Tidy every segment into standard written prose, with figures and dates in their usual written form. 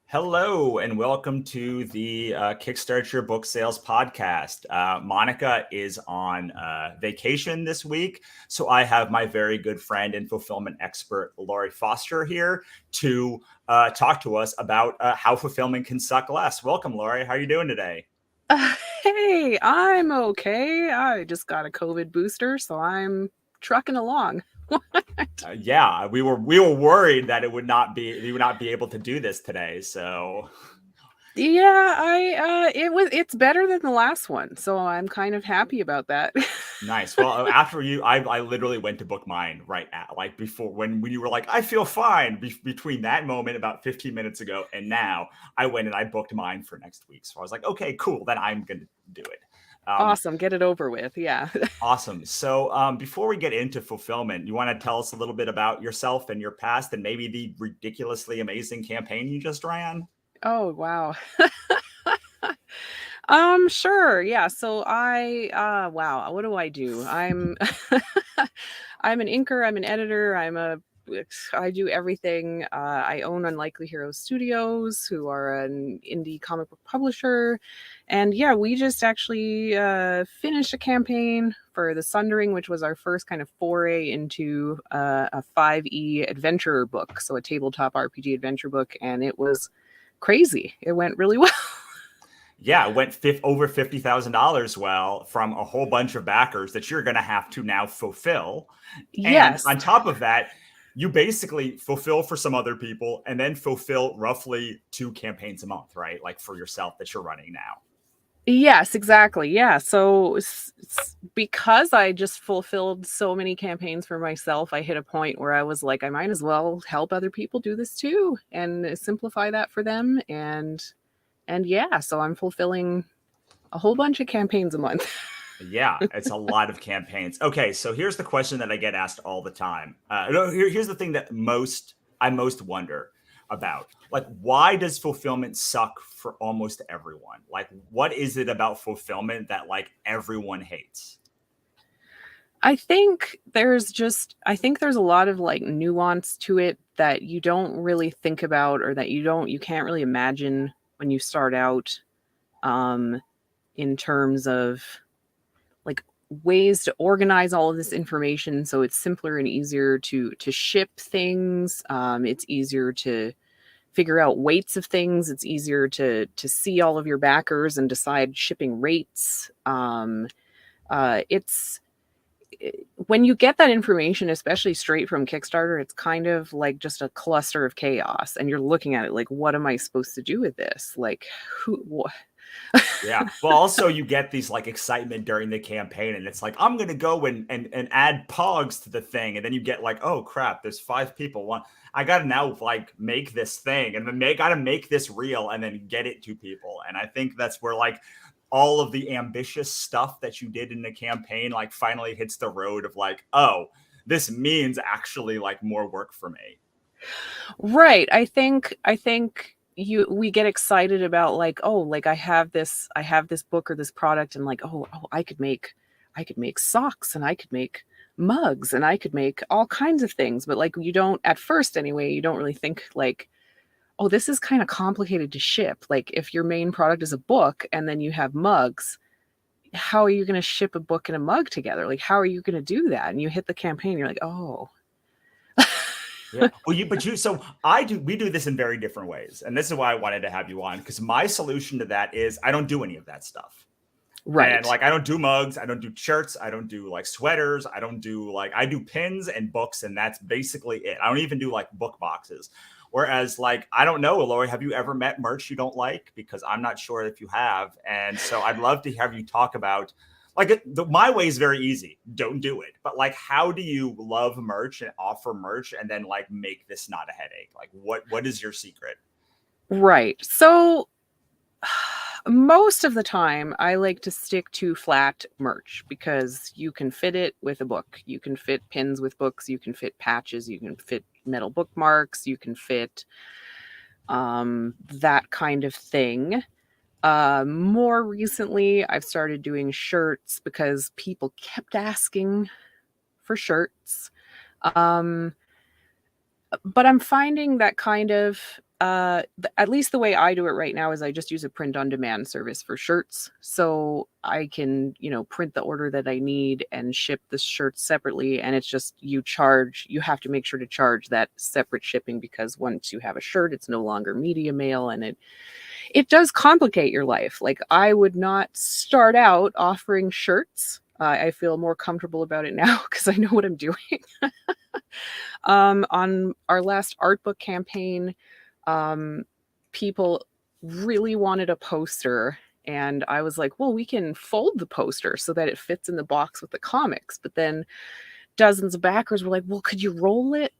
Hello and welcome to the Kickstart Your Book Sales podcast. Monica is on vacation this week, so I have my very good friend and fulfillment expert, Laurie Foster, here to talk to us about how fulfillment can suck less. Welcome, Laurie. How are you doing today? Hey, I'm okay. I just got a COVID booster, so I'm trucking along. Yeah, we were worried that we would not be able to do this today. So Yeah, it's better than the last one, so I'm kind of happy about that. nice. Well, after you, I literally went to book mine right at like before when you were like, I feel fine. Between that moment about 15 minutes ago and now, I went and I booked mine for next week. So I was like, okay, cool. Then I'm gonna do it. Awesome, get it over with. Yeah. Awesome. So before we get into fulfillment, you want to tell us a little bit about yourself and your past, and maybe the ridiculously amazing campaign you just ran? Oh, wow. Sure. Yeah. So wow, what do I do? I'm an inker, I'm an editor, I do everything. I own Unlikely Heroes Studios, who are an indie comic book publisher. And yeah, we just actually finished a campaign for the Sundering, which was our first kind of foray into a 5e adventure book, so a tabletop RPG adventure book, and it was crazy. It went really well. Yeah, it went over $50,000 well from a whole bunch of backers that you're going to have to now fulfill. And Yes. on top of that, you basically fulfill for some other people and then fulfill roughly 2 campaigns a month, right? Like for yourself that you're running now. Yes, exactly. Yeah. So because I just fulfilled so many campaigns for myself, I hit a point where I was like, I might as well help other people do this too and simplify that for them. And yeah, so I'm fulfilling a whole bunch of campaigns a month. Yeah, it's a lot of campaigns. Okay, so here's the question that I get asked all the time. No, here's the thing that I most wonder about. Like, why does fulfillment suck for almost everyone? Like, what is it about fulfillment that like everyone hates? I think there's a lot of like nuance to it that you don't really think about, or that you can't really imagine when you start out, um in terms of like ways to organize all of this information so it's simpler and easier to ship things. It's easier to figure out weights of things. It's easier to see all of your backers and decide shipping rates. It's When you get that information, especially straight from Kickstarter, it's kind of like just a cluster of chaos, and you're looking at it like, what am I supposed to do with this? Like, who? Yeah. Well, also you get these like excitement during the campaign, and it's like, I'm gonna go and add pogs to the thing, and then you get like, oh crap, there's 5 people. One, I gotta now like make this thing, and then gotta make this real, and then get it to people. And I think that's where like all of the ambitious stuff that you did in the campaign like finally hits the road of like, oh, this means actually like more work for me. Right. I think we get excited about like, oh, like I have this book or this product, and like, oh, I could make socks, and I could make mugs, and I could make all kinds of things. But like, you don't, at first anyway, you don't really think like, oh, this is kind of complicated to ship. Like, if your main product is a book and then you have mugs, how are you going to ship a book and a mug together? Like, how are you going to do that? And you hit the campaign, you're like, oh. Yeah. Well, so we do this in very different ways. And this is why I wanted to have you on, because my solution to that is I don't do any of that stuff. And Right. like, I don't do mugs, I don't do shirts, I don't do like sweaters, I do pins and books, and that's basically it. I don't even do like book boxes. Whereas, like, I don't know, Lori, have you ever met merch you don't like? Because I'm not sure if you have. And so I'd love to have you talk about like my way is very easy. Don't do it. But like, how do you love merch and offer merch and then like make this not a headache? Like, what is your secret? Right. So most of the time, I like to stick to flat merch because you can fit it with a book. You can fit pins with books. You can fit patches. You can fit metal bookmarks. You can fit that kind of thing. More recently, I've started doing shirts because people kept asking for shirts. Um, but I'm finding that kind of At least the way I do it right now is I just use a print on demand service for shirts. So I can, print the order that I need and ship the shirts separately. And it's just you have to make sure to charge that separate shipping, because once you have a shirt, it's no longer media mail, and it does complicate your life. Like, I would not start out offering shirts. I feel more comfortable about it now because I know what I'm doing. On our last art book campaign, people really wanted a poster, and I was like, well, we can fold the poster so that it fits in the box with the comics. But then dozens of backers were like, well, could you roll it?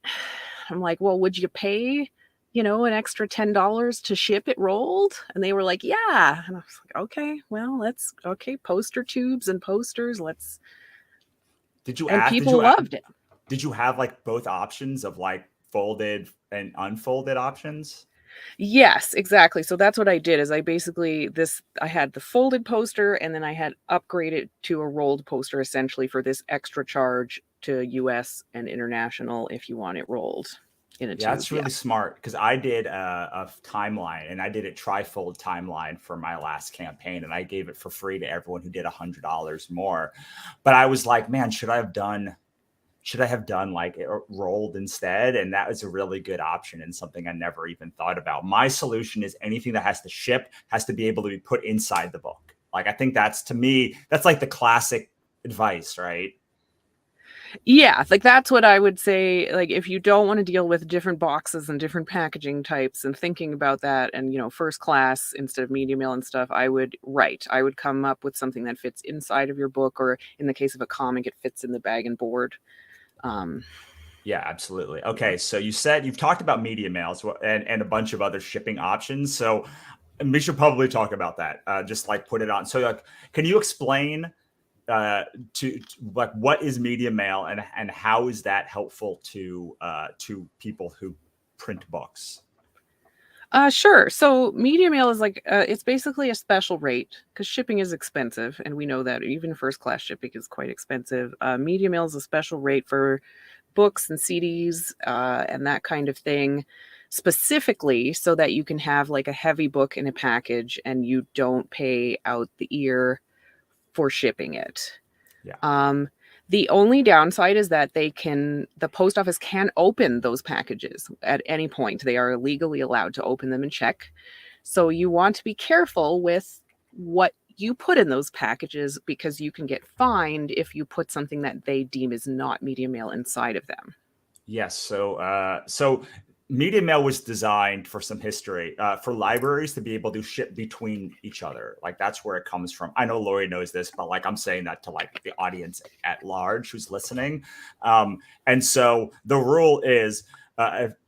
I'm like, well, would you pay, an extra $10 to ship it rolled? And they were like, yeah. And I was like, okay, well, poster tubes and posters. And people loved it. Did you have like both options of like folded and unfolded options? Yes, exactly. So that's what I did. Is I had the folded poster, and then I had upgraded to a rolled poster, essentially, for this extra charge to US and international if you want it rolled in a tube. That's really smart, because I did a timeline, and I did a trifold timeline for my last campaign, and I gave it for free to everyone who did $100 more. But I was like, man, should I have done like it rolled instead? And that was a really good option, and something I never even thought about. My solution is anything that has to ship has to be able to be put inside the book. Like, I think to me, that's like the classic advice, right? Yeah, like that's what I would say. Like, if you don't want to deal with different boxes and different packaging types and thinking about that, and first class instead of media mail and stuff, I would come up with something that fits inside of your book, or in the case of a comic, it fits in the bag and board. Yeah, absolutely. Okay, so you've talked about media mails and a bunch of other shipping options. So we should probably talk about that. Just like put it on. So like, can you explain to like what is media mail, and how is that helpful to people who print books? Sure. So media mail is like, it's basically a special rate, because shipping is expensive. And we know that even first class shipping is quite expensive. Media mail is a special rate for books and CDs and that kind of thing, specifically so that you can have like a heavy book in a package and you don't pay out the ear for shipping it. Yeah. The only downside is that the post office can open those packages at any point. They are legally allowed to open them and check. So you want to be careful with what you put in those packages, because you can get fined if you put something that they deem is not media mail inside of them. Yes. So media mail was designed for some history, for libraries to be able to ship between each other. Like, that's where it comes from. I know Laurie knows this, but like, I'm saying that to like the audience at large who's listening. And so the rule is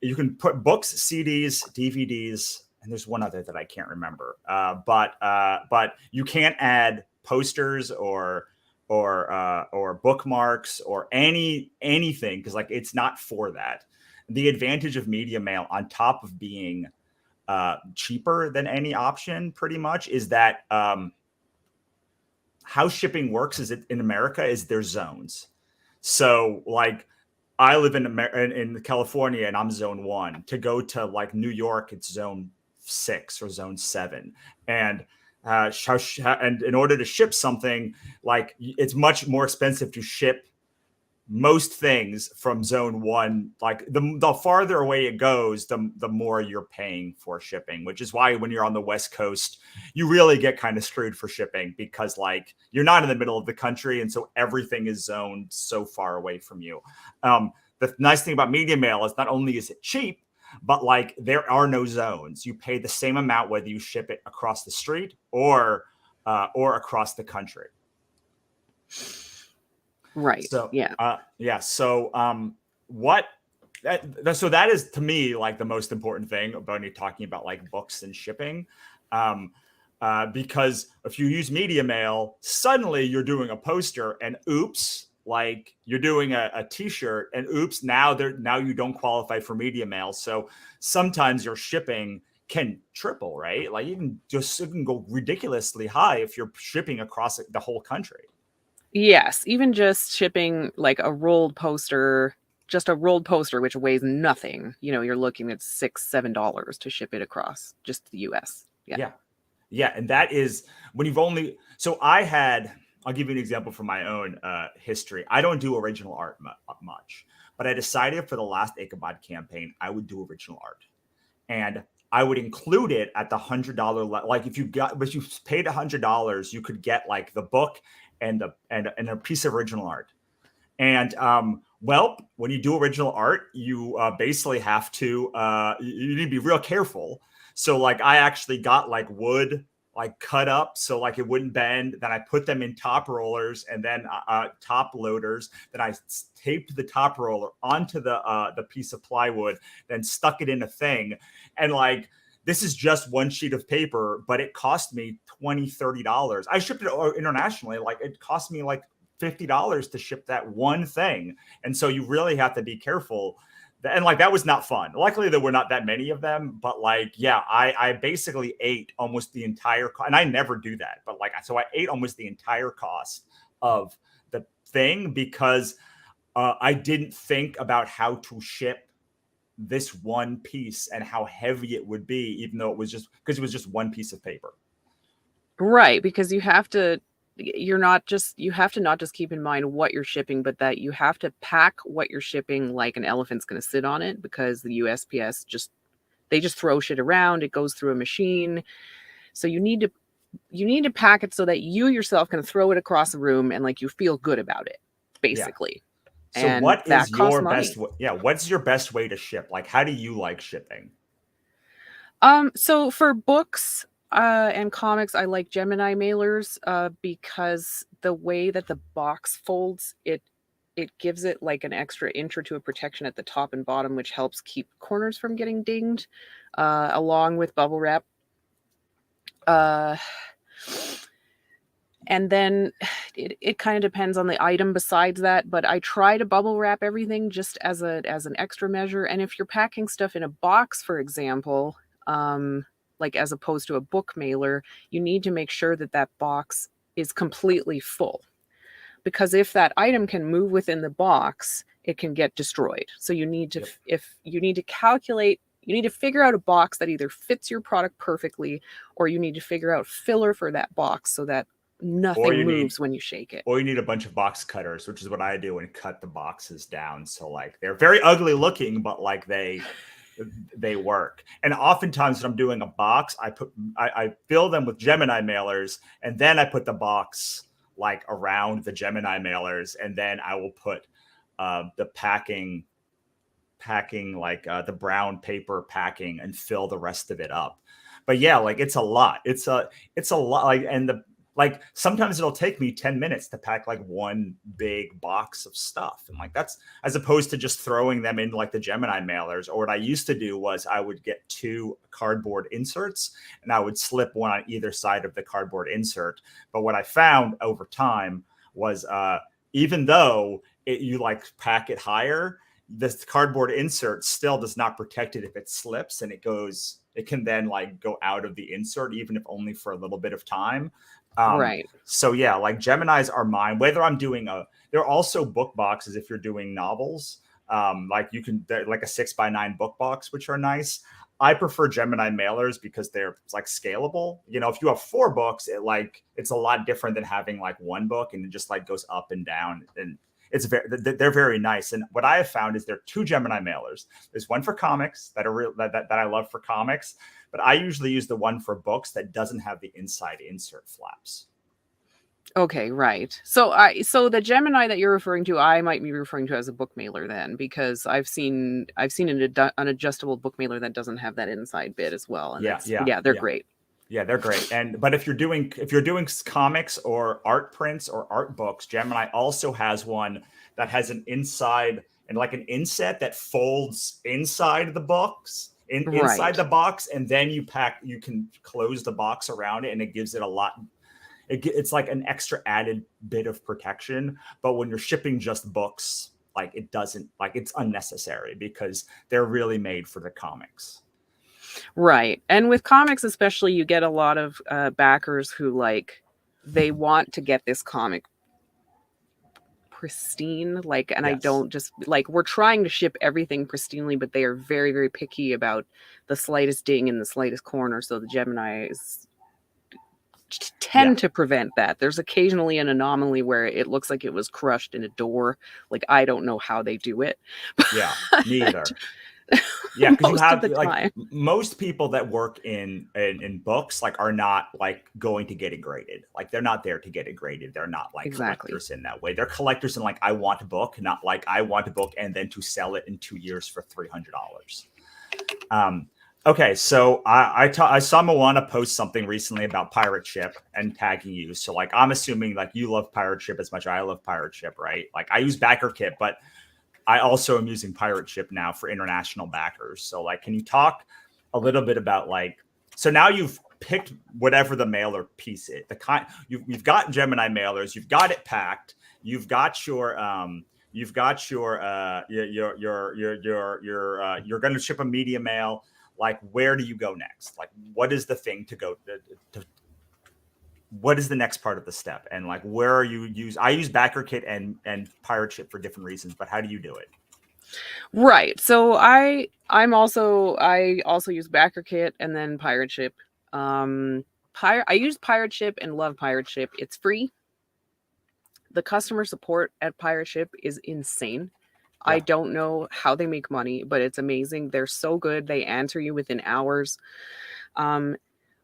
you can put books, CDs, DVDs, and there's one other that I can't remember. But you can't add posters or bookmarks or anything, because like, it's not for that. The advantage of media mail, on top of being cheaper than any option, pretty much, is that how shipping works is in America is there's zones. So like, I live in California, and I'm zone 1. To go to like New York, it's zone 6 or zone 7. And and in order to ship something, like, it's much more expensive to ship most things from zone 1. Like, the farther away it goes, the more you're paying for shipping, which is why when you're on the West Coast, you really get kind of screwed for shipping, because like, you're not in the middle of the country, and so everything is zoned so far away from you. The nice thing about media mail is not only is it cheap, but like, there are no zones. You pay the same amount whether you ship it across the street or across the country. Right. So yeah. So so that is, to me, like the most important thing about you talking about like books and shipping. Because if you use media mail, suddenly you're doing a poster, and oops, like you're doing a t-shirt, and oops, now you don't qualify for media mail. So sometimes your shipping can triple, right? Like, it can go ridiculously high if you're shipping across the whole country. Yes, even just shipping like a rolled poster just a rolled poster, which weighs nothing, you know, you're looking at $6-7 to ship it across just the US. Yeah. And that is when you've only, so I'll give you an example from my own history. I don't do original art much, but I decided for the last Ichabod campaign, I would do original art. And I would include it at the $100 like if you paid $100, you could get like the book and a piece of original art. And well, when you do original art, you basically have to you need to be real careful. So like I actually got like wood like cut up so like it wouldn't bend. Then I put them in top rollers and then top loaders. Then I taped the top roller onto the piece of plywood, then stuck it in a thing. And like this is just one sheet of paper, but it cost me $20-30. I shipped it internationally. Like it cost me like $50 to ship that one thing. And so you really have to be careful. And like that was not fun. Luckily there were not that many of them, but like yeah, I basically ate almost the entire and I never do that, but like so I ate almost the entire cost of the thing because I didn't think about how to ship this one piece and how heavy it would be, even though it was just one piece of paper. Right, because you have to not just keep in mind what you're shipping, but that you have to pack what you're shipping like an elephant's going to sit on it, because the USPS just throw shit around. It goes through a machine. So you need to pack it so that you yourself can throw it across the room and like you feel good about it, basically. Yeah. So and what is your money. what's your best way to ship? Like how do you like shipping? So for books and comics, I like Gemini Mailers because the way that the box folds, it gives it like an extra inch or two of protection at the top and bottom, which helps keep corners from getting dinged, along with bubble wrap. And then it kind of depends on the item besides that, but I try to bubble wrap everything just as an extra measure. And if you're packing stuff in a box, for example, like as opposed to a book mailer, you need to make sure that box is completely full, because if that item can move within the box, it can get destroyed. So you need to, you need to figure out a box that either fits your product perfectly, or you need to figure out filler for that box so that nothing moves when you shake it. Or you need a bunch of box cutters, which is what I do, and cut the boxes down. So like they're very ugly looking, but like they work. And oftentimes when I'm doing a box, I fill them with Gemini mailers, and then I put the box like around the Gemini mailers, and then I will put the packing like the brown paper packing and fill the rest of it up. But yeah, like it's a lot. It's a lot. Like, and like sometimes it'll take me 10 minutes to pack like one big box of stuff. And like that's as opposed to just throwing them in like the Gemini mailers. Or what I used to do was I would get 2 cardboard inserts and I would slip one on either side of the cardboard insert. But what I found over time was even though you like pack it higher, this cardboard insert still does not protect it if it slips, and it can then like go out of the insert, even if only for a little bit of time. Right. So yeah, like Geminis are mine. Whether I'm doing there are also book boxes if you're doing novels. Like you can like a 6x9 book box, which are nice. I prefer Gemini mailers because they're like scalable. You know, if you have 4 books, it's a lot different than having like one book and it just like goes up and down, and they're very nice. And what I have found is there are 2 Gemini mailers. There's one for comics that I love for comics, but I usually use the one for books that doesn't have the inside insert flaps. Okay, right. So the Gemini that you're referring to, I might be referring to as a book mailer then, because I've seen an adjustable book mailer that doesn't have that inside bit as well. And they're great. Yeah, they're great. But if you're doing comics or art prints or art books, Gemini also has one that has an inside and like an inset that folds inside the books, inside the box, and then you can close the box around it, and it gives it a lot. It's like an extra added bit of protection. But when you're shipping just books, like it doesn't, like it's unnecessary because they're really made for the comics. Right. And with comics especially, you get a lot of backers who like they want to get this comic pristine. Like, and I Yes. don't just like, we're trying to ship everything pristinely, but they are very, very picky about the slightest ding in the slightest corner. So the Geminis tend to prevent that. There's occasionally an anomaly where it looks like it was crushed in a door. Like, I don't know how they do it. Yeah, me either. Yeah, because you Most of have the like time. most people that work in books like are not like going to get it graded. Like they're not there to get it graded. They're not like Exactly. collectors in that way. They're collectors in like I want a book, not like I want a book and then to sell it in 2 years for $300. Okay, so I saw Moana post something recently about Pirate Ship and tagging you. So like I'm assuming like you love Pirate Ship as much as I love Pirate Ship, right? Like I use BackerKit, but I also am using Pirate Ship now for international backers. So like, can you talk a little bit about like, so now you've picked whatever the mailer piece is, the kind you've got Gemini mailers, you've got it packed, you've got your you're going to ship a media mail. Like, where do you go next? Like, what is the thing to go to what is the next part of the step, and like where are you I use BackerKit and Pirate Ship for different reasons, but how do you do it? Right. So I also use BackerKit and then Pirate Ship. I use Pirate Ship and love Pirate Ship. It's free. The customer support at Pirate Ship is insane. Yeah. I don't know how they make money, but it's amazing. They're so good. They answer you within hours.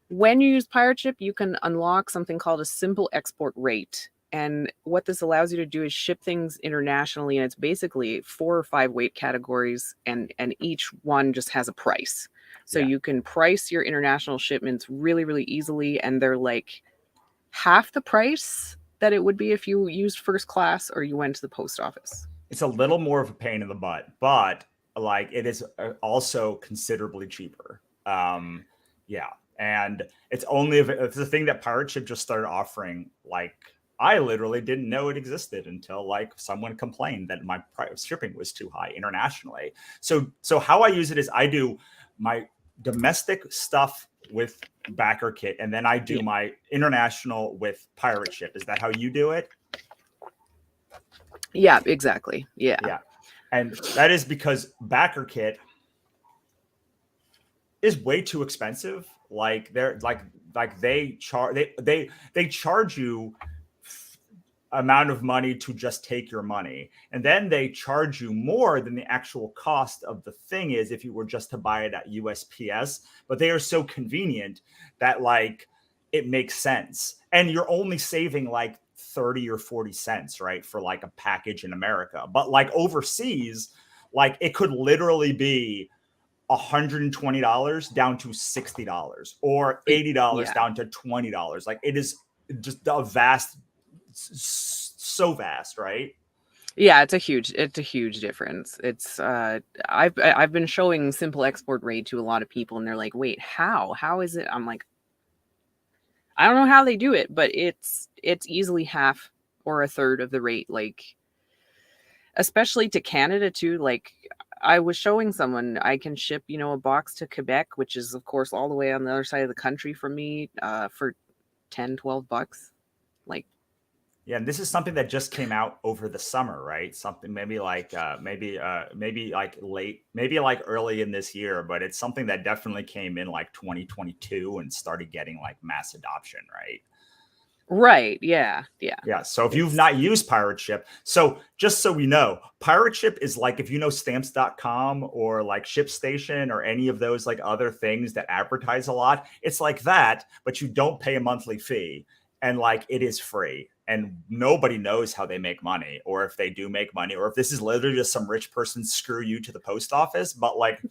When you use Pirate Ship, you can unlock something called a simple export rate. And what this allows you to do is ship things internationally. And it's basically 4 or 5 weight categories, and each one just has a price. So you can price your international shipments really, really easily. And they're like half the price that it would be if you used first class or you went to the post office. It's a little more of a pain in the butt, but like it is also considerably cheaper. Yeah. And it's the thing that Pirate Ship just started offering. Like I literally didn't know it existed until like someone complained that my shipping was too high internationally. So how I use it is I do my domestic stuff with BackerKit, and then I do my international with Pirate Ship. Is that how you do it? Yeah, exactly. Yeah. Yeah. And that is because BackerKit is way too expensive. Like they're like they charge you amount of money to just take your money, and then they charge you more than the actual cost of the thing is if you were just to buy it at USPS. But they are so convenient that like it makes sense, and you're only saving like 30 or 40 cents, right, for like a package in America. But like overseas, like it could literally be $120 down to $60 or $80 down to $20. Like it is just a vast, so vast, right? Yeah, it's a huge difference. It's I've been showing simple export rate to a lot of people, and they're like, "Wait, how is it?" I'm like, I don't know how they do it, but it's easily half or a third of the rate. Like, especially to Canada too. Like, I was showing someone I can ship, a box to Quebec, which is of course all the way on the other side of the country from me, for $10-12. Like, yeah, and this is something that just came out over the summer, right? Something maybe like maybe like late, maybe like early in this year, but it's something that definitely came in like 2022 and started getting like mass adoption, right? Right. Yeah. So if you've not used Pirate Ship, so just so we know, Pirate Ship is like, if you know stamps.com or like ShipStation or any of those like other things that advertise a lot, it's like that, but you don't pay a monthly fee, and like it is free, and nobody knows how they make money, or if they do make money, or if this is literally just some rich person screw you to the post office. But like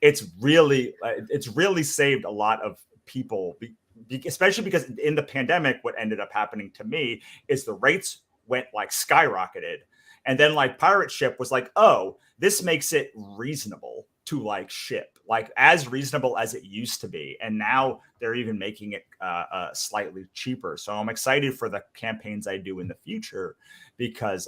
it's really saved a lot of people, especially because in the pandemic, what ended up happening to me is the rates went like skyrocketed. And then like Pirate Ship was like, oh, this makes it reasonable to like ship, like as reasonable as it used to be. And now they're even making it slightly cheaper. So I'm excited for the campaigns I do in the future, because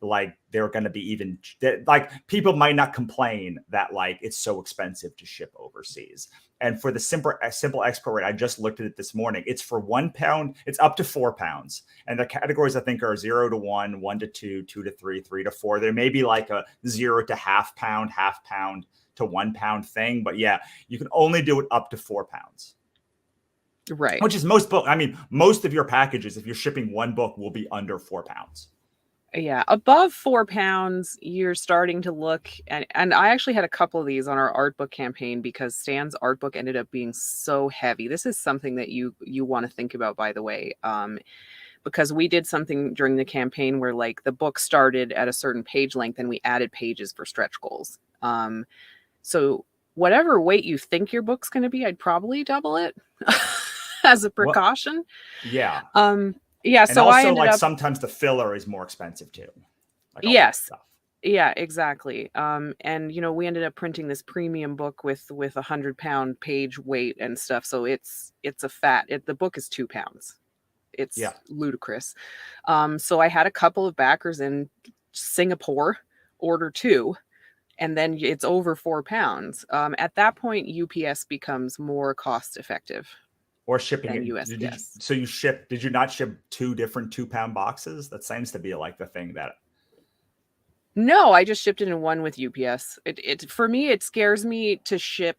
like they're going to be even like people might not complain that like it's so expensive to ship overseas. And for the simple export rate, I just looked at it this morning. It's for £1. It's up to £4. And the categories I think are 0 to 1, 1 to 2, 2 to 3, 3 to 4. There may be like a 0 to half pound to £1 thing. But yeah, you can only do it up to £4. Right. Which is most book. I mean, most of your packages, if you're shipping one book, will be under £4. Yeah, above £4, you're starting to look at, and I actually had a couple of these on our art book campaign because Stan's art book ended up being so heavy. This is something that you want to think about, by the way, because we did something during the campaign where like the book started at a certain page length and we added pages for stretch goals. So whatever weight you think your book's going to be, I'd probably double it as a precaution. Well, yeah. Yeah, and so also, I ended up sometimes the filler is more expensive too. Like yes. Yeah, exactly. And we ended up printing this premium book with 100-pound page weight and stuff. So it's a the book is 2 pounds. It's ludicrous. So I had a couple of backers in Singapore order 2, and then it's over 4 pounds. At that point, UPS becomes more cost effective. Or shipping than it. USPS. Did you not ship 2 different 2-pound boxes? That seems to be like the thing that. No, I just shipped it in one with UPS. For me, it scares me to ship.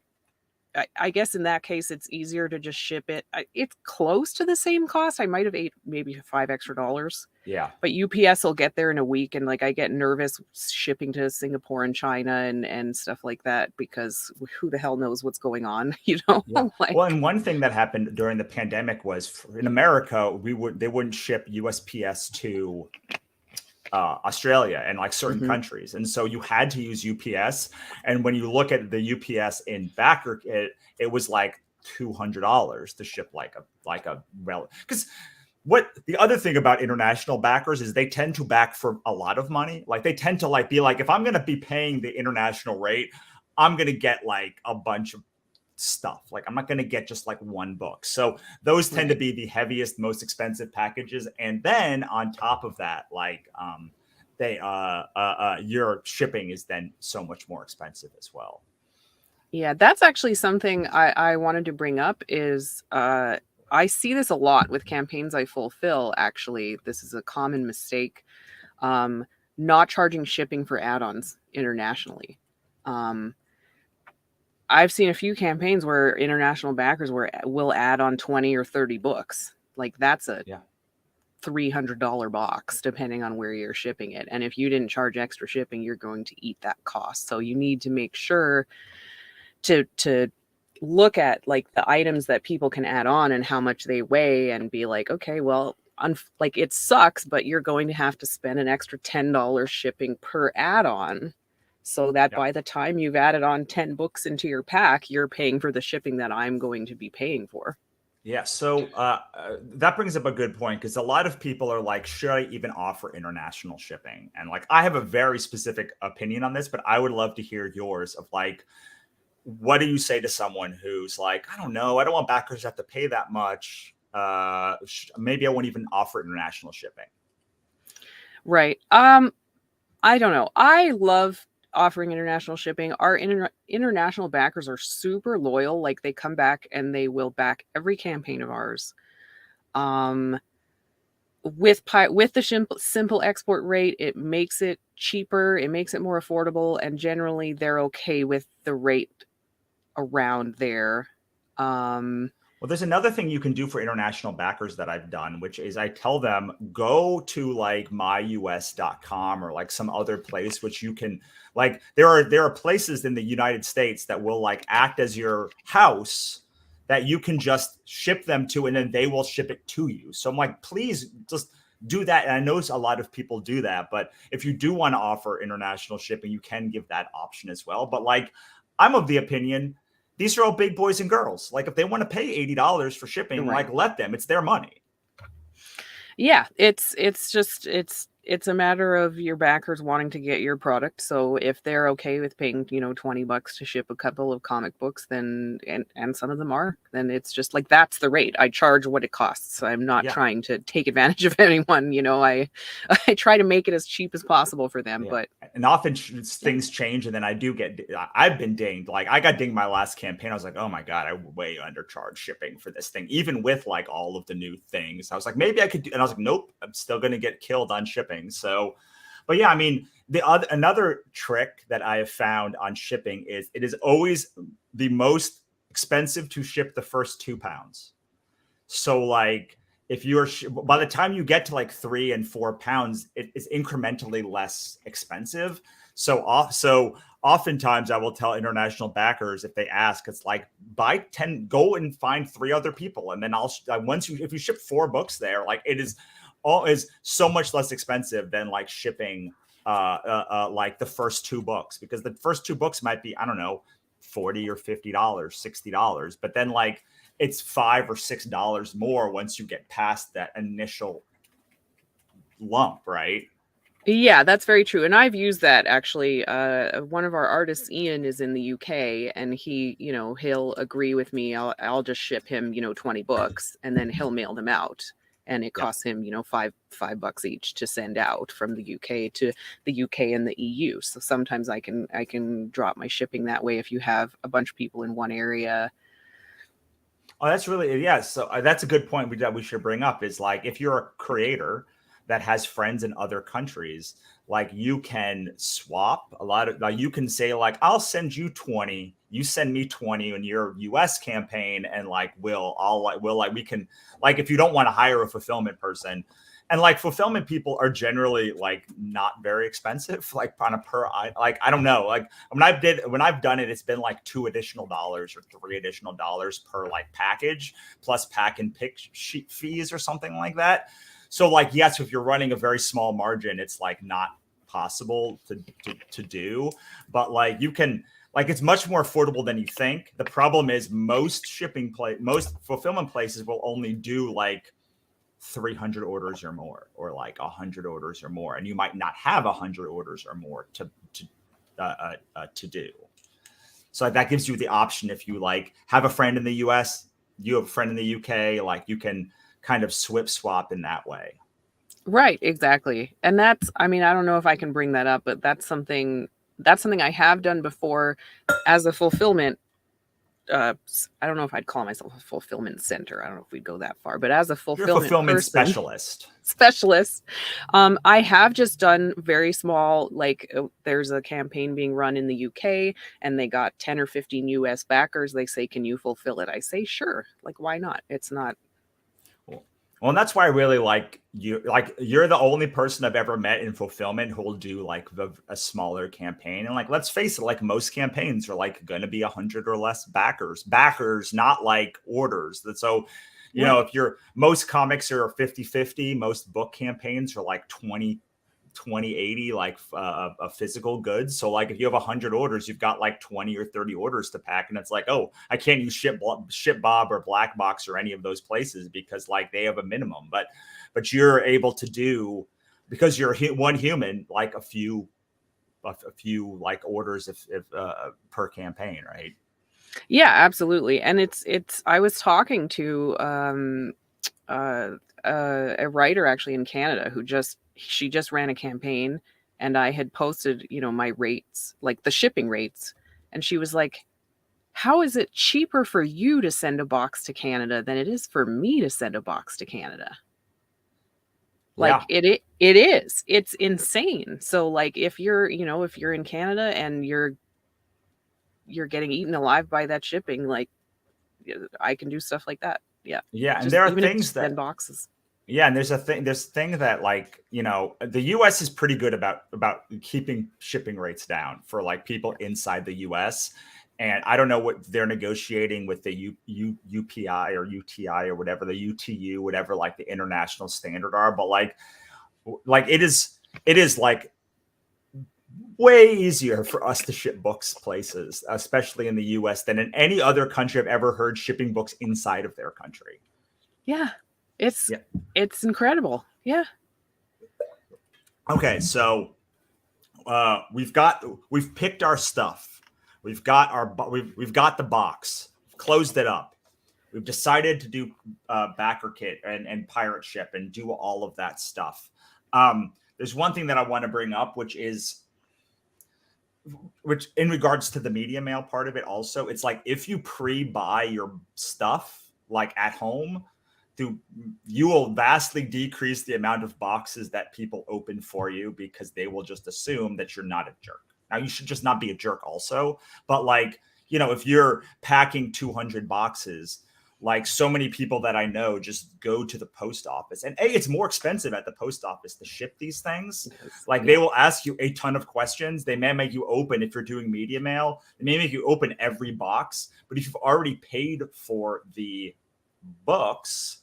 I guess in that case, it's easier to just ship it. It's close to the same cost. I might have ate maybe $5 extra. Yeah. But UPS will get there in a week. And like, I get nervous shipping to Singapore and China and stuff like that, because who the hell knows what's going on, Yeah. Well, and one thing that happened during the pandemic was in America, they wouldn't ship USPS to Australia and like certain countries. And so you had to use UPS. And when you look at the UPS in backer, it was like $200 to ship like a relative. Because what the other thing about international backers is they tend to back for a lot of money. Like they tend to like be like, if I'm going to be paying the international rate, I'm going to get like a bunch of stuff. Like I'm not going to get just like one book. So those tend to be the heaviest, most expensive packages. And then on top of that, like your shipping is then so much more expensive as well. Yeah, that's actually something I wanted to bring up is I see this a lot with campaigns I fulfill. Actually, this is a common mistake. Not charging shipping for add-ons internationally. I've seen a few campaigns where international backers will add on 20 or 30 books. Like that's a $300 box, depending on where you're shipping it. And if you didn't charge extra shipping, you're going to eat that cost. So you need to make sure to look at like the items that people can add on and how much they weigh and be like, okay, well, like it sucks, but you're going to have to spend an extra $10 shipping per add-on. So that by the time you've added on 10 books into your pack, you're paying for the shipping that I'm going to be paying for. Yeah. So that brings up a good point, because a lot of people are like, should I even offer international shipping? And like, I have a very specific opinion on this, but I would love to hear yours of like, what do you say to someone who's like, I don't know, I don't want backers to have to pay that much. Maybe I won't even offer international shipping. Right. I don't know. I love offering international shipping. Our international backers are super loyal. Like they come back and they will back every campaign of ours. With the simple export rate, it makes it cheaper. It makes it more affordable. And generally they're okay with the rate around there. Well, there's another thing you can do for international backers that I've done, which is I tell them, go to like myus.com or like some other place, which you can like, there are places in the United States that will like act as your house that you can just ship them to, and then they will ship it to you. So I'm like, please just do that. And I know a lot of people do that, but if you do want to offer international shipping, you can give that option as well. But like, I'm of the opinion, these are all big boys and girls. Like if they want to pay $80 for shipping, like let them, it's their money. Yeah, it's it's a matter of your backers wanting to get your product. So if they're okay with paying, $20 to ship a couple of comic books, then and some of them are, then it's just like that's the rate. I charge what it costs. I'm not Yeah. trying to take advantage of anyone. I I try to make it as cheap as possible for them. Yeah. But And often things change, and then I've been dinged. Like I got dinged my last campaign. I was like, oh my God, I way undercharged shipping for this thing, even with like all of the new things. I was like, maybe I could do, and I was like, nope, I'm still going to get killed on shipping. So, but yeah, I mean, another trick that I have found on shipping is it is always the most expensive to ship the first 2 pounds. So like if you're by the time you get to like 3 and 4 pounds, it is incrementally less expensive. So oftentimes I will tell international backers, if they ask, it's like buy 10, go and find 3 other people, and then if you ship 4 books there, like it is so much less expensive than like shipping like the first 2 books, because the first 2 books might be, I don't know, $40 or $50, $60, but then like it's $5 or $6 more once you get past that initial lump, right? yeah, that's very true. And I've used that actually. One of our artists, Ian, is in the UK, and he, he'll agree with me. I'll just ship him, 20 books, and then he'll mail them out. And it costs him, $5 each to send out from the UK to the UK and the EU. So sometimes I can drop my shipping that way if you have a bunch of people in one area. Oh, that's really, yeah. So that's a good point that we should bring up, is like if you're a creator that has friends in other countries, like you can swap a lot of, like you can say like, I'll send you 20, you send me 20 in your US campaign, and like we can, like if you don't want to hire a fulfillment person, and like fulfillment people are generally like not very expensive, like on a like I don't know, like when I've done it, it's been like $2 additional or $3 additional per like package, plus pack and pick sheet fees or something like that. So like, yes, if you're running a very small margin, it's like not possible to do, but like you can, like it's much more affordable than you think. The problem is most fulfillment places will only do like 300 orders or more, or like 100 orders or more, and you might not have 100 orders or more to do. So that gives you the option, if you like have a friend in the US, you have a friend in the UK, like you can kind of swap in that way. Right, exactly. And that's, I mean, I don't know if I can bring that up, but that's something I have done before as a fulfillment. I don't know if I'd call myself a fulfillment center. I don't know if we'd go that far, but as a fulfillment specialist, I have just done very small, like there's a campaign being run in the UK and they got 10 or 15 US backers. They say, can you fulfill it? I say, sure. Like, why not? It's not. Well, and that's why I really like you. Like, you're the only person I've ever met in fulfillment who will do like a smaller campaign. And like, let's face it, like most campaigns are like going to be 100 or less backers, not like orders. So, you know, if most comics are 50-50, most book campaigns are like 20-80, like a physical goods. So like if you have 100 orders, you've got like 20 or 30 orders to pack, and it's like, oh, I can't use ShipBob or Black Box or any of those places because like they have a minimum, but you're able to do, because you're one human, like a few like orders if per campaign, right? Yeah, absolutely. And it's I was talking to a writer actually in Canada who she just ran a campaign, and I had posted, my rates, like the shipping rates, and she was like, how is it cheaper for you to send a box to Canada than it is for me to send a box to Canada? Like it is. It's insane. So like if you're in Canada and you're getting eaten alive by that shipping, like I can do stuff like that. Yeah. Yeah, and Just there are even if things that 10 boxes. Yeah, and there's a thing that like, the US is pretty good about keeping shipping rates down for like people inside the US. And I don't know what they're negotiating with the UPI or UTI or whatever, the UTU, whatever like the international standard are, but like it is like way easier for us to ship books places, especially in the US, than in any other country I've ever heard shipping books inside of their country. Yeah. It's incredible. Yeah. Okay, so we've picked our stuff. We've got the box. We've closed it up. We've decided to do backer kit and pirate ship and do all of that stuff. There's one thing that I want to bring up, which in regards to the media mail part of it also, it's like if you pre-buy your stuff like at home, you will vastly decrease the amount of boxes that people open for you because they will just assume that you're not a jerk. Now you should just not be a jerk also, but like, if you're packing 200 boxes, like so many people that I know just go to the post office, and it's more expensive at the post office to ship these things. Like they will ask you a ton of questions. They may make you open, if you're doing media mail, they may make you open every box, but if you've already paid for the books,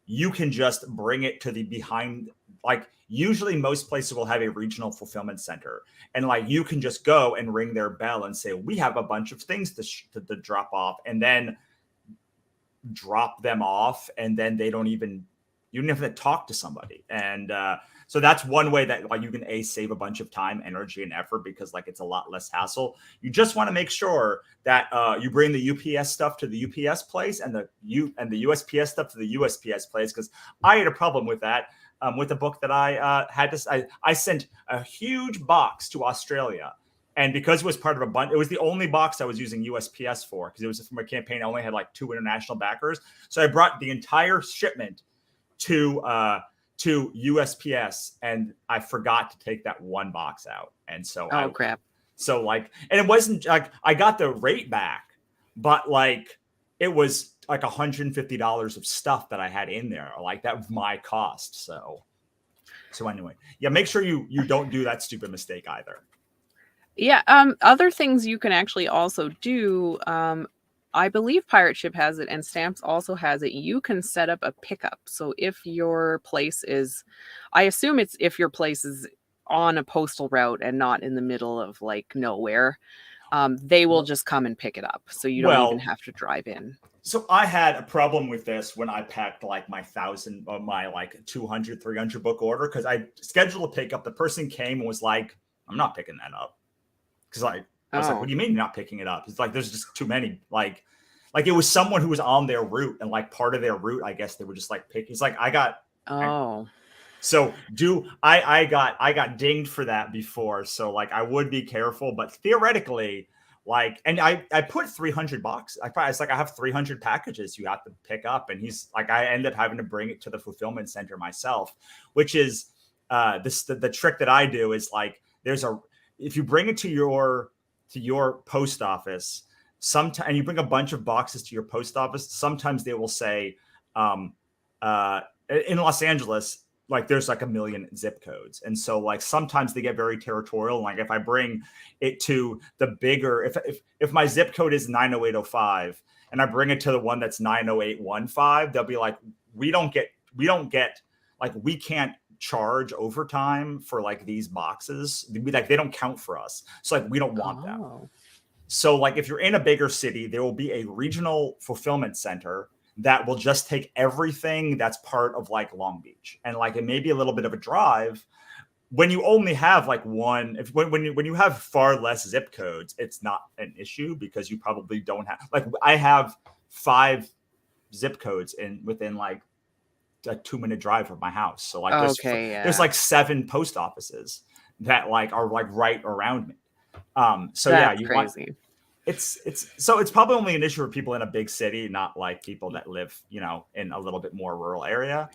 you can just bring it to the behind. Like usually most places will have a regional fulfillment center, and like you can just go and ring their bell and say, we have a bunch of things to drop off, and then drop them off, and then you don't even have to talk to somebody. And so that's one way that like you can save a bunch of time, energy, and effort, because like it's a lot less hassle. You just want to make sure that you bring the UPS stuff to the UPS place and the USPS stuff to the USPS place, because I had a problem with that with the book that I had to. I sent a huge box to Australia. And because it was part of a bunch, it was the only box I was using USPS for, because it was from a campaign. I only had like 2 international backers. So I brought the entire shipment to USPS, and I forgot to take that one box out. And so crap. So like, and it wasn't like I got the rate back, but like it was like $150 of stuff that I had in there. Like that was my cost. So anyway, yeah, make sure you don't do that stupid mistake either. Yeah. Other things you can actually also do. I believe Pirate Ship has it, and Stamps also has it. You can set up a pickup. So if your place is, I assume it's if your place is on a postal route and not in the middle of like nowhere, they will just come and pick it up. So you don't even have to drive in. So I had a problem with this when I packed like my 1,000 or my like 200, 300 book order, because I scheduled a pickup. The person came and was like, I'm not picking that up. Because I was like, what do you mean you're not picking it up? It's like, there's just too many. Like it was someone who was on their route, and like part of their route, I guess they were just like picking. It's like, so I got dinged for that before. So like I would be careful, but theoretically, like, and I put 300 boxes. It's like I have 300 packages you have to pick up. And he's like, I ended up having to bring it to the fulfillment center myself, which is the trick that I do is like, if you bring it to your post office, and you bring a bunch of boxes to your post office, sometimes they will say, in Los Angeles, like there's like 1 million zip codes. And so like sometimes they get very territorial. Like if I bring it to the bigger, if my zip code is 90805 and I bring it to the one that's 90815, they'll be like, we don't get like, we can't charge overtime for like these boxes. Like they don't count for us. So like we don't want them. So like if you're in a bigger city, there will be a regional fulfillment center that will just take everything that's part of like Long Beach. And like it may be a little bit of a drive. When you only have like one, when you have far less zip codes, it's not an issue, because you probably don't have, like I have 5 zip codes within like a 2-minute drive from my house. So like there's like 7 post offices that like are like right around me. So that's crazy. It's probably only an issue for people in a big city, not like people that live, in a little bit more rural area.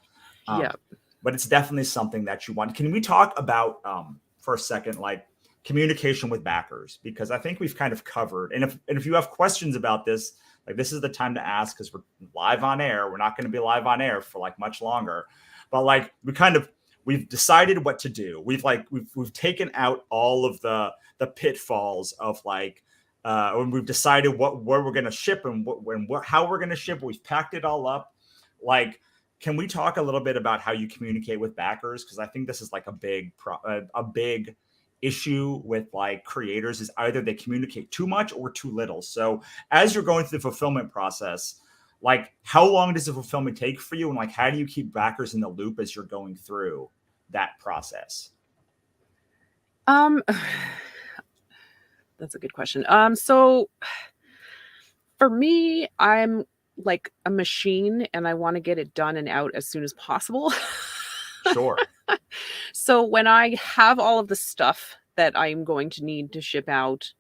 But it's definitely something that you want. Can we talk about for a second, like communication with backers? Because I think we've kind of covered, and if you have questions about this, like this is the time to ask, because we're live on air. We're not going to be live on air for like much longer, but like we've decided what to do. We've taken out all of the pitfalls of like, when we've decided where we're going to ship and how we're going to ship. We've packed it all up. Like, can we talk a little bit about how you communicate with backers? Because I think this is like a big issue with like creators, is either they communicate too much or too little. So as you're going through the fulfillment process, like how long does the fulfillment take for you? And like, how do you keep backers in the loop as you're going through that process? Um, that's a good question. So for me, I'm like a machine and I want to get it done and out as soon as possible. Sure. So when I have all of the stuff that I'm going to need to ship out,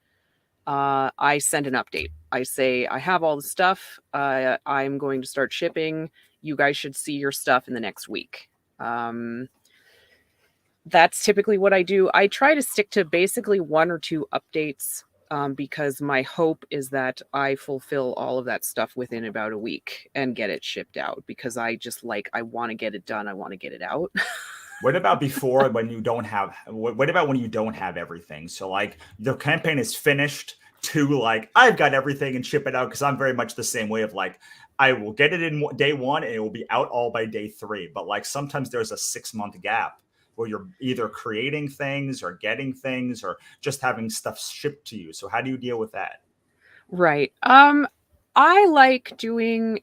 I send an update. I say, I have all the stuff. I'm going to start shipping. You guys should see your stuff in the next week. That's typically what I do. I try to stick to basically 1 or 2 updates because my hope is that I fulfill all of that stuff within about a week and get it shipped out because I just I want to get it done. I want to get it out. What about before when you don't have, what about when you don't have everything? So like the campaign is finished to like, I've got everything and ship it out. Cause I'm very much the same way of like, I will get it in day 1 and it will be out all by day 3. But like sometimes there's a 6-month gap where you're either creating things or getting things or just having stuff shipped to you. So how do you deal with that? Right. I like doing,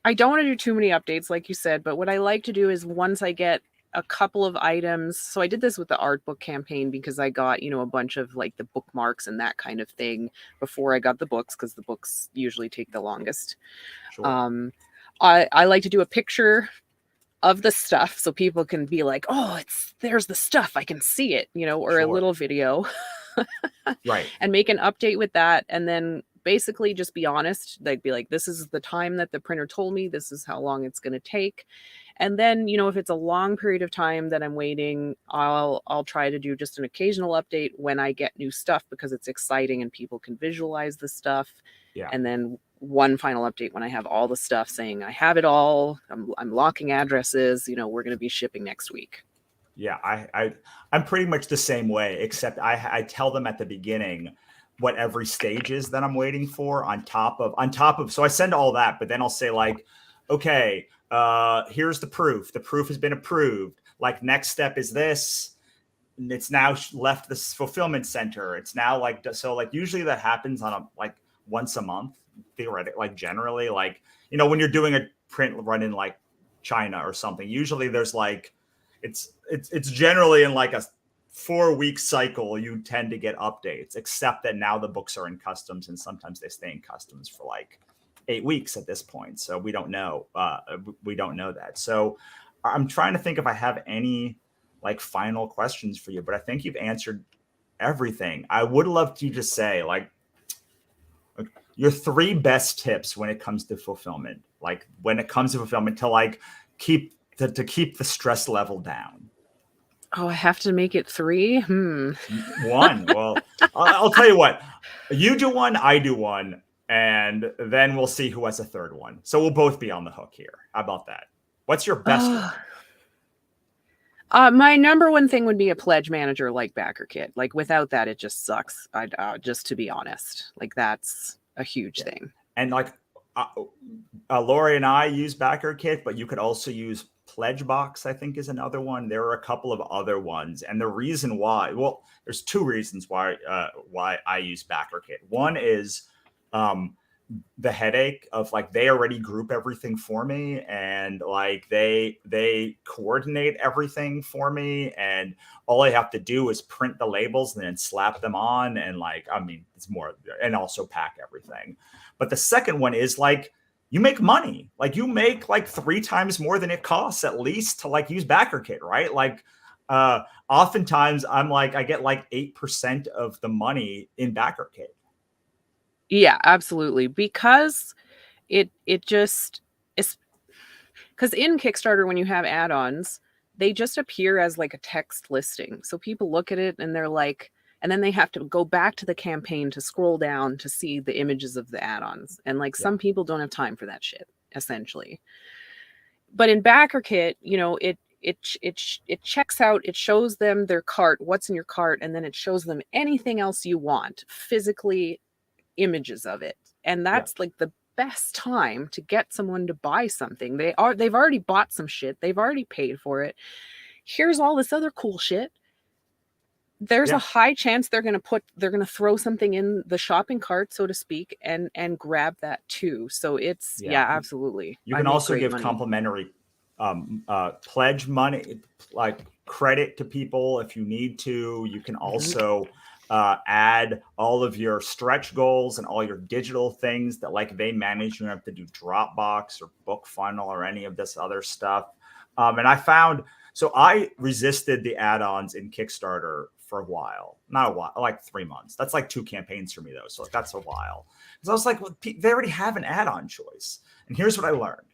I don't want to do too many updates, like you said, but what I like to do is once I get a couple of items. So I did this with the art book campaign because I got, a bunch of like the bookmarks and that kind of thing before I got the books, because the books usually take the longest. Sure. I like to do a picture of the stuff so people can be like, oh, there's the stuff. I can see it, or a Sure. little video. Right. And make an update with that. And then basically just be honest, like be like, this is the time that the printer told me, this is how long it's going to take. And then, if it's a long period of time that I'm waiting, I'll try to do just an occasional update when I get new stuff because it's exciting and people can visualize the stuff. Yeah. And then one final update when I have all the stuff saying I have it all. I'm locking addresses, we're going to be shipping next week. Yeah, I'm pretty much the same way, except I tell them at the beginning what every stage is that I'm waiting for on top of, so I send all that, but then I'll say like, okay, here's the proof. The proof has been approved. Like next step is this. And it's now left this fulfillment center. It's now like, so like usually that happens on like once a month, theoretically, like generally, like, when you're doing a print run in like China or something, usually there's like, it's generally in like a 4-week cycle, you tend to get updates, except that now the books are in customs and sometimes they stay in customs for like 8 weeks at this point. So we don't know. We don't know that. So I'm trying to think if I have any like final questions for you, but I think you've answered everything. I would love to just say like your 3 best tips when it comes to fulfillment, like when it comes to fulfillment to like keep the stress level down. Oh, I have to make it 3? 1. Well, I'll tell you what. You do 1, I do 1, and then we'll see who has a 3rd one. So we'll both be on the hook here. How about that? What's your best one? My number 1 thing would be a pledge manager like BackerKit. Like without that, it just sucks. Just to be honest, like that's a huge thing. And like Laurie and I use BackerKit, but you could also use Pledgebox, I think, is another one. There are a couple of other ones, and the reason why, well, there's 2 reasons why I use BackerKit. One is the headache of like they already group everything for me, and like they coordinate everything for me, and all I have to do is print the labels and then slap them on, and like it's more, and also pack everything. But the second one is like, you make money. Like you make like 3 times more than it costs at least to like use BackerKit, right? Like oftentimes I'm like, I get like 8% of the money in BackerKit. Yeah, absolutely. Because it just is, because in Kickstarter, when you have add-ons, they just appear as like a text listing. So people look at it and they're like, and then they have to go back to the campaign to scroll down to see the images of the add-ons. And like some people don't have time for that shit, essentially. But in BackerKit, it checks out, it shows them their cart, what's in your cart, and then it shows them anything else you want, physically images of it. And that's like the best time to get someone to buy something. They've already bought some shit. They've already paid for it. Here's all this other cool shit. There's a high chance they're going to throw something in the shopping cart, so to speak, and grab that too. So it's absolutely. You can also give complimentary pledge money, like credit to people if you need to. You can also add all of your stretch goals and all your digital things that like they manage. You don't have to do Dropbox or BookFunnel or any of this other stuff. And I found, so I resisted the add-ons in Kickstarter for a while, not a while, like 3 months. That's like 2 campaigns for me though. So that's a while. Because I was like, well, they already have an add-on choice. And here's what I learned.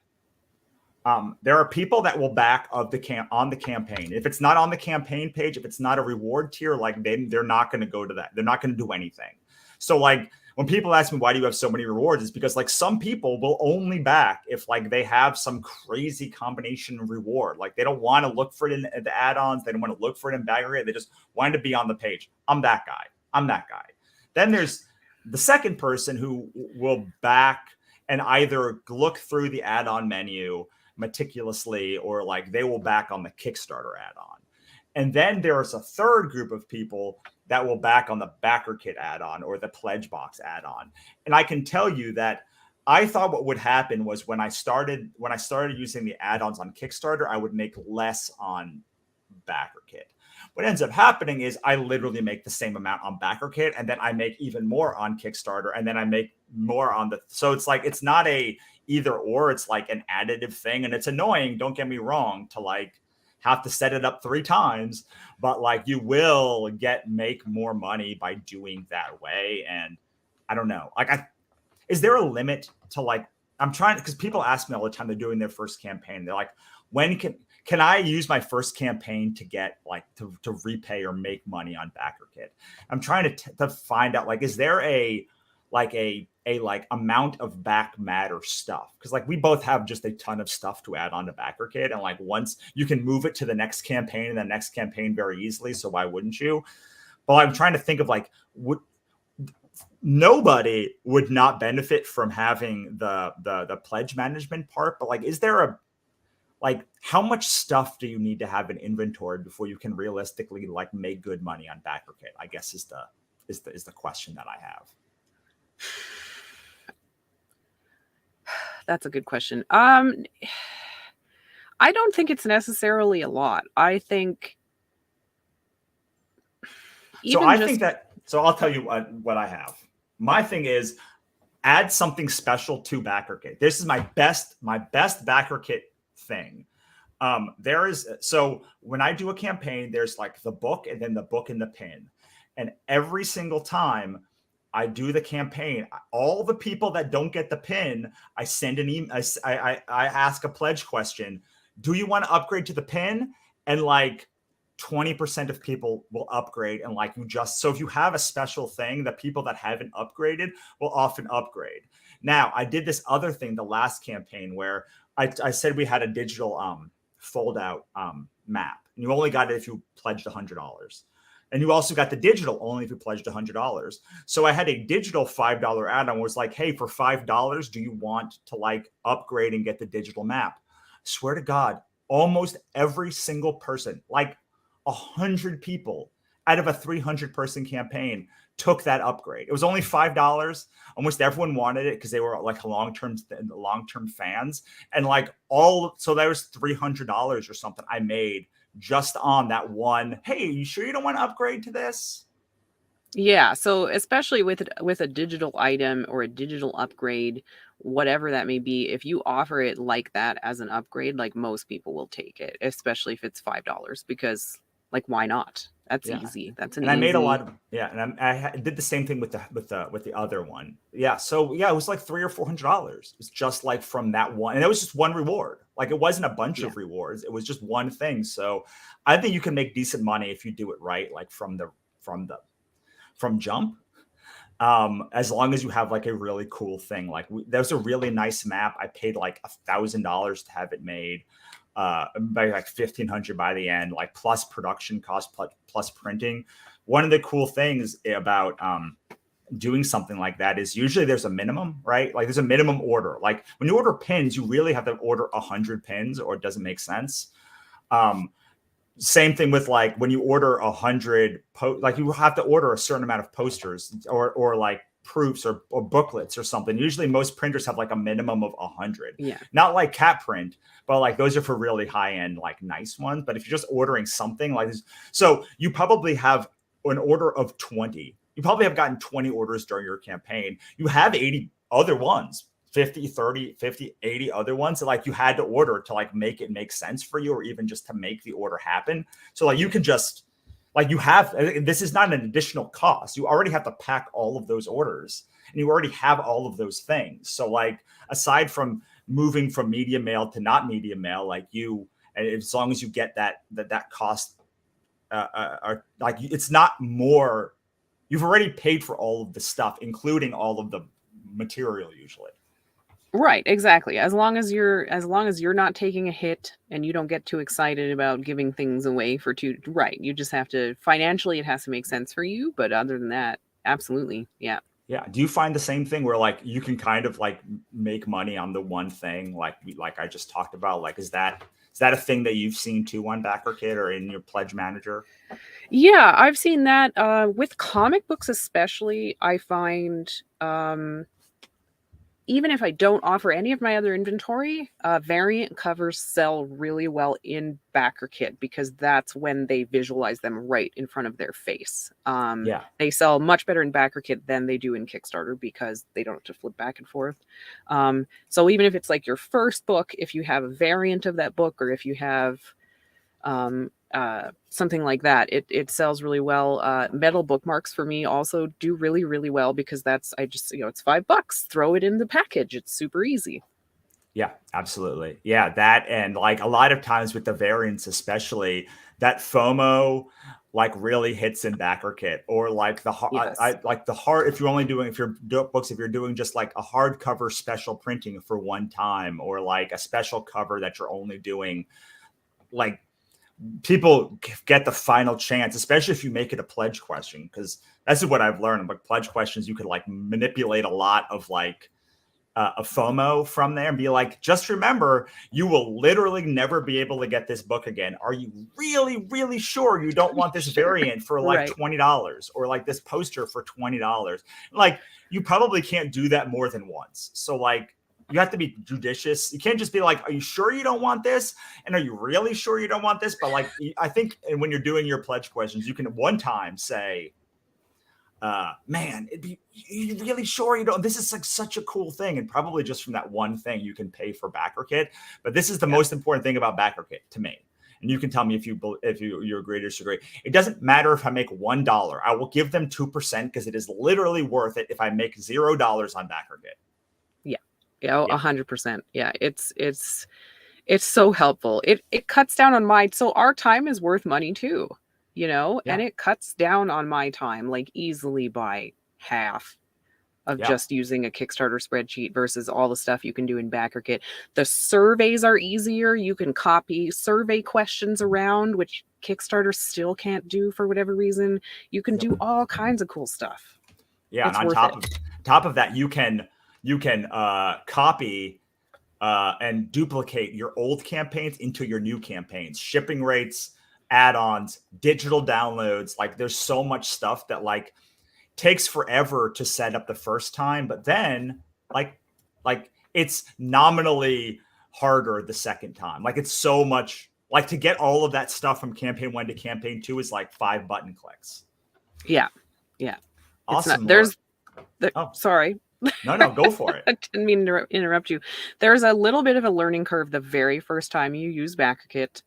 There are people that will back of the on the campaign. If it's not on the campaign page, if it's not a reward tier, like they're not going to go to that. They're not going to do anything. So like when people ask me, why do you have so many rewards? It's because like some people will only back if like they have some crazy combination of reward. Like they don't want to look for it in the add-ons. They don't want to look for it in Baggerhead. They just want to be on the page. I'm that guy. I'm that guy. Then there's the second person who will back and either look through the add-on menu meticulously, or like they will back on the Kickstarter add-on. And then there's a third group of people that will back on the Backer Kit add-on or the Pledge Box add-on. And I can tell you that I thought what would happen was when I started using the add-ons on Kickstarter, I would make less on Backer Kit. What ends up happening is I literally make the same amount on Backer Kit, and then I make even more on Kickstarter, and then I make more on the. So it's like it's not a either or, it's like an additive thing, and it's annoying. Don't get me wrong, to like have to set it up 3 times, but like you will make more money by doing that way. And I don't know, like is there a limit to like, I'm trying, because people ask me all the time, they're doing their first campaign. They're like, when can I use my first campaign to get like to repay or make money on Backer Kit? I'm trying to find out, like, is there a amount of back matter stuff? Because like we both have just a ton of stuff to add on to Backer Kit, and like once you can move it to the next campaign and the next campaign very easily, so why wouldn't you? But I'm trying to think of like, nobody would not benefit from having the pledge management part, but like, is there how much stuff do you need to have in inventory before you can realistically like make good money on Backer Kit? I guess is the question that I have. That's a good question. I don't think it's necessarily a lot. I think so I'll tell you what I have. My thing is add something special to Backer Kit. This is my best Backer Kit thing. So when I do a campaign, there's like the book and then the book and the pin. And every single time I do the campaign, all the people that don't get the pin, I send an email. I ask a pledge question. Do you want to upgrade to the pin? And like 20% of people will upgrade. And like so if you have a special thing, the people that haven't upgraded will often upgrade. Now, I did this other thing the last campaign where I said we had a digital fold out map. And you only got it if you pledged $100. And you also got the digital only if you pledged $100. So I had a digital $5 add-on, was like, hey, for $5, do you want to like upgrade and get the digital map? I swear to God, almost every single person, like 100 people out of a 300 person campaign took that upgrade. It was only $5. Almost everyone wanted it because they were like long-term fans. And like so that was $300 or something I made just on that one. Hey, you sure you don't want to upgrade to this? Yeah. So especially with a digital item or a digital upgrade, whatever that may be, if you offer it like that as an upgrade, like most people will take it, especially if it's $5, because like, why not? That's easy. That's an easy. I made a lot of, and I did the same thing with the other one. Yeah. So yeah, it was like $300 or $400. It was just like from that one. And it was just one reward. Like it wasn't a bunch of rewards. It was just one thing. So I think you can make decent money if you do it right. Like from jump. As long as you have like a really cool thing. Like there's a really nice map. I paid like $1,000 to have it made. By like $1,500 by the end, like plus production cost, plus printing. One of the cool things about doing something like that is usually there's a minimum, right? Like there's a minimum order. Like when you order pins, you really have to order 100 pins or it doesn't make sense. Same thing with like when you order 100, like you have to order a certain amount of posters or like proofs or booklets or something. Usually most printers have like a minimum of 100. Yeah. Not like cat print, but like those are for really high end, like nice ones. But if you're just ordering something like this, so you probably have an order of 20. You probably have gotten 20 orders during your campaign. You have 80 other ones, 50, 30, 50, 80 other ones that like you had to order to like make it make sense for you, or even just to make the order happen. So like you can just like you have, this is not an additional cost. You already have to pack all of those orders and you already have all of those things. So like aside from moving from media mail to not media mail, like you, as long as you get that cost, are like, it's not more, you've already paid for all of the stuff, including all of the material usually. Right, exactly. As long as you're not taking a hit and you don't get too excited about giving things away for too, right. You just have to, financially it has to make sense for you, but other than that, absolutely. Yeah. Yeah. Do you find the same thing where like you can kind of like make money on the one thing like I just talked about? Like is that a thing that you've seen too on BackerKit or in your Pledge Manager? Yeah, I've seen that with comic books especially. I find even if I don't offer any of my other inventory, variant covers sell really well in BackerKit because that's when they visualize them right in front of their face. Yeah. They sell much better in BackerKit than they do in Kickstarter because they don't have to flip back and forth. So even if it's like your first book, if you have a variant of that book, or if you have something like that, it sells really well. Metal bookmarks for me also do really, really well because that's, I just, it's $5, throw it in the package. It's super easy. Yeah, absolutely. Yeah. That, and like a lot of times with the variants, especially that FOMO, like really hits in BackerKit, or like the Yes. like the hard, if you're doing just like a hardcover special printing for one time, or like a special cover that you're only doing, like people get the final chance, especially if you make it a pledge question, because that's what I've learned. Like pledge questions, you could like manipulate a lot of like a FOMO from there and be like, just remember, you will literally never be able to get this book again. Are you really, really sure you don't want this variant for like $20, or like this poster for $20? Like you probably can't do that more than once. So like, you have to be judicious. You can't just be like, are you sure you don't want this? And are you really sure you don't want this? But like, I think, and when you're doing your pledge questions, you can at one time say, man, you really sure you don't, this is like such a cool thing. And probably just from that one thing, you can pay for BackerKit. But this is the most important thing about BackerKit to me. And you can tell me if you agree or disagree. It doesn't matter if I make $1. I will give them 2% because it is literally worth it if I make $0 on BackerKit. Yeah, 100%. Yeah, it's so helpful. It cuts down on so our time is worth money too, and it cuts down on my time like easily by half of just using a Kickstarter spreadsheet versus all the stuff you can do in BackerKit. The surveys are easier. You can copy survey questions around, which Kickstarter still can't do for whatever reason. You can do all kinds of cool stuff. Yeah, it's and on top of that, you can copy and duplicate your old campaigns into your new campaigns, shipping rates, add-ons, digital downloads. Like there's so much stuff that like takes forever to set up the first time, but then like it's nominally harder the second time. Like it's so much, like to get all of that stuff from campaign 1 to campaign 2 is like 5 button clicks. Yeah. Awesome. Sorry. No, go for it. I didn't mean to interrupt you. There's a little bit of a learning curve the very first time you use BackerKit.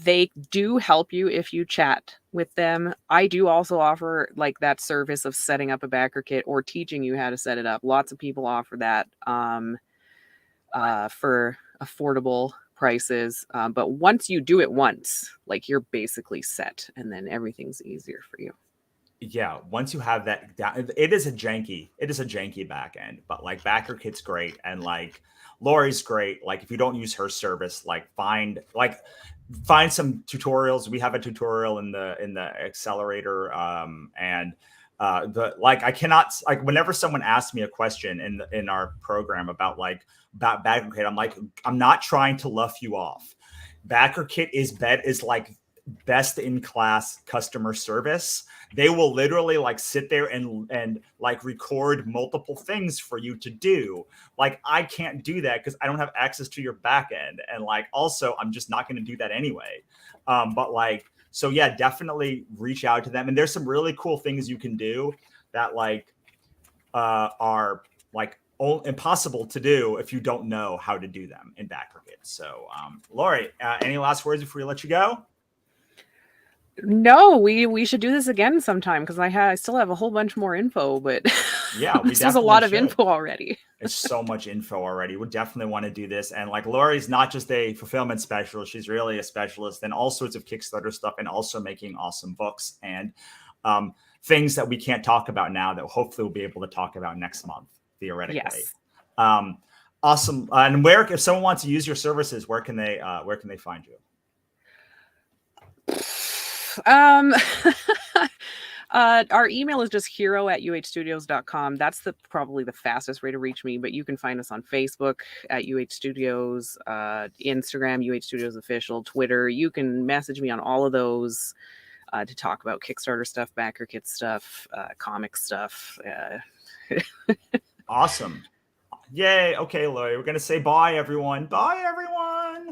They do help you if you chat with them. I do also offer like that service of setting up a BackerKit or teaching you how to set it up. Lots of people offer that for affordable prices. But once you do it once, like you're basically set, and then everything's easier for you. Yeah, once you have that down, it is a janky back end, but like BackerKit's great, and like Laurie's great. Like if you don't use her service, like find some tutorials. We have a tutorial in the accelerator, and I cannot, like whenever someone asks me a question in our program about BackerKit, I'm like, I'm not trying to luff you off. BackerKit is like best in class customer service. They will literally like sit there and like record multiple things for you to do. Like I can't do that because I don't have access to your back end. And like also I'm just not going to do that anyway. But like, so yeah, definitely reach out to them. And there's some really cool things you can do that like are like impossible to do if you don't know how to do them in BackerKit. So Laurie, any last words before we let you go? No, we should do this again sometime because I still have a whole bunch more info, but Yeah, we this was a definitely lot of should. info already. It's so much info already. We definitely want to do this. And like Laurie's not just a fulfillment specialist, she's really a specialist in all sorts of Kickstarter stuff and also making awesome books and things that we can't talk about now that hopefully we'll be able to talk about next month, theoretically. Yes. Awesome. And where, if someone wants to use your services, where can they find you? Our email is just hero@uhstudios.com. That's probably the fastest way to reach me, but you can find us on Facebook at UH Studios, Instagram, UH Studios Official, Twitter. You can message me on all of those to talk about Kickstarter stuff, BackerKit stuff, comic stuff. Awesome. Yay. Okay, Laurie, we're going to say bye, everyone. Bye, everyone.